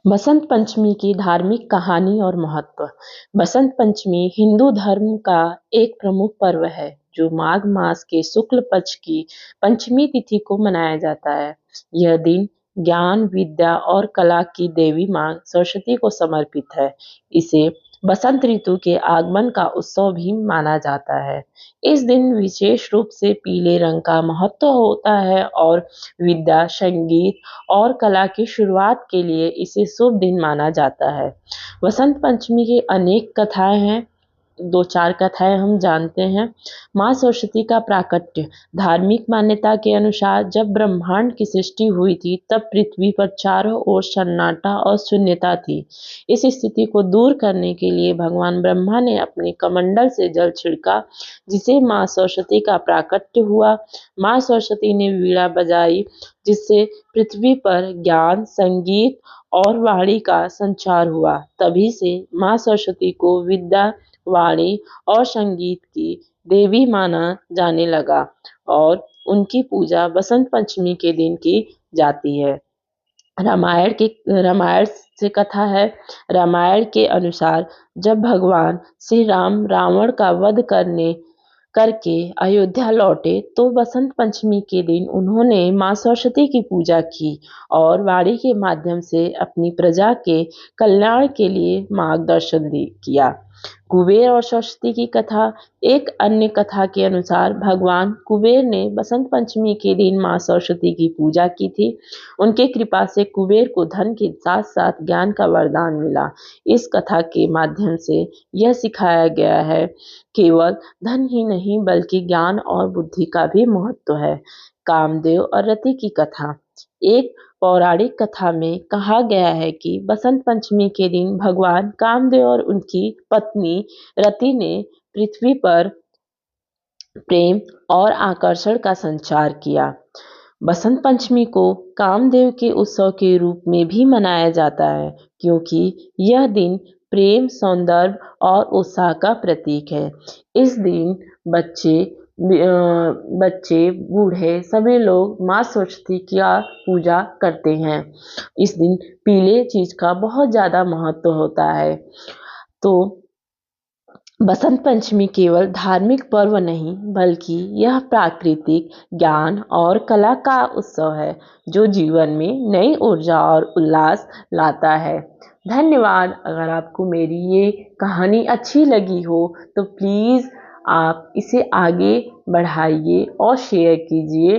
बसंत पंचमी की धार्मिक कहानी और महत्व। बसंत पंचमी हिंदू धर्म का एक प्रमुख पर्व है जो माघ मास के शुक्ल पक्ष की पंचमी तिथि को मनाया जाता है। यह दिन ज्ञान, विद्या और कला की देवी मां सरस्वती को समर्पित है। इसे बसंत ऋतु के आगमन का उत्सव भी माना जाता है। इस दिन विशेष रूप से पीले रंग का महत्व होता है और विद्या, संगीत और कला की शुरुआत के लिए इसे शुभ दिन माना जाता है। वसंत पंचमी की अनेक कथाएं हैं। 2-4 कथाएं हम जानते हैं। माँ सरस्वती का प्राकट्य। धार्मिक मान्यता के अनुसार जब ब्रह्मांड की सृष्टि हुई थी तब पृथ्वी पर चारों ओर सन्नाटा और शून्यता थी। इस स्थिति को दूर करने के लिए भगवान ब्रह्मा ने अपने कमंडल से जल छिड़का, जिसे माँ सरस्वती का प्राकट्य हुआ। माँ सरस्वती ने वीणा बजाई, जिससे पृथ्वी पर ज्ञान, संगीत और वाणी का संचार हुआ। तभी से माँ सरस्वती को विद्या, वाणी और संगीत की देवी माना जाने लगा और उनकी पूजा बसंत पंचमी के दिन की जाती है। रामायण से कथा है। रामायण के अनुसार जब भगवान श्री राम रावण का वध करके अयोध्या लौटे तो बसंत पंचमी के दिन उन्होंने माँ सरस्वती की पूजा की और वाणी के माध्यम से अपनी प्रजा के कल्याण के लिए मार्गदर्शन किया। कुबेर और सरस्वती की कथा। एक अन्य कथा के अनुसार भगवान कुबेर ने बसंत पंचमी के दिन माँ सरस्वती की पूजा की थी। उनके कृपा से कुबेर को धन के साथ साथ ज्ञान का वरदान मिला। इस कथा के माध्यम से यह सिखाया गया है, केवल धन ही नहीं बल्कि ज्ञान और बुद्धि का भी महत्व है। कामदेव और रति की कथा। एक पौराणिक कथा में कहा गया है कि बसंत पंचमी के दिन भगवान कामदेव और उनकी पत्नी रति ने पृथ्वी पर प्रेम और आकर्षण का संचार किया। बसंत पंचमी को कामदेव के उत्सव के रूप में भी मनाया जाता है, क्योंकि यह दिन प्रेम, सौंदर्य और उत्साह का प्रतीक है। इस दिन बच्चे, बूढ़े सभी लोग माँ सरस्वती की पूजा करते हैं। इस दिन पीले चीज का बहुत ज्यादा महत्व होता है। तो बसंत पंचमी केवल धार्मिक पर्व नहीं बल्कि यह प्राकृतिक ज्ञान और कला का उत्सव है जो जीवन में नई ऊर्जा और उल्लास लाता है। धन्यवाद। अगर आपको मेरी ये कहानी अच्छी लगी हो तो प्लीज़ आप इसे आगे बढ़ाइए और शेयर कीजिए।